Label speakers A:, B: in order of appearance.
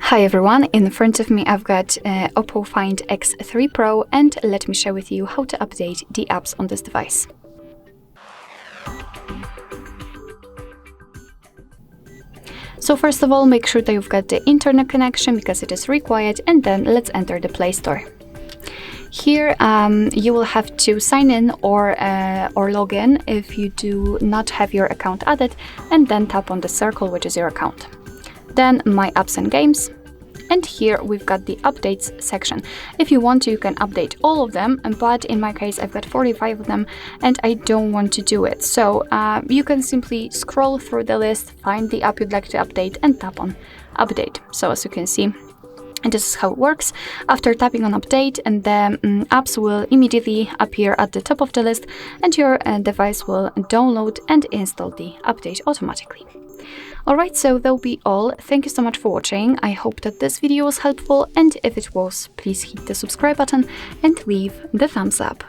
A: Hi everyone, in front of me I've got OPPO Find X3 Pro, and let me share with you how to update the apps on this device. So first of all, make sure that you've got the internet connection because it is required, and then let's enter the Play Store. Here you will have to sign in or log in if you do not have your account added, and then tap on the circle, which is your account. Then My Apps and Games. And here we've got the updates section. If you want to, you can update all of them, but in my case I've got 45 of them and I don't want to do it. So you can simply scroll through the list, find the app you'd like to update and tap on update. So as you can see, and this is how it works. After tapping on update, and the apps will immediately appear at the top of the list, and your device will download and install the update automatically. Alright, so that'll be all. Thank you so much for watching. I hope that this video was helpful, and if it was, please hit the subscribe button and leave the thumbs up.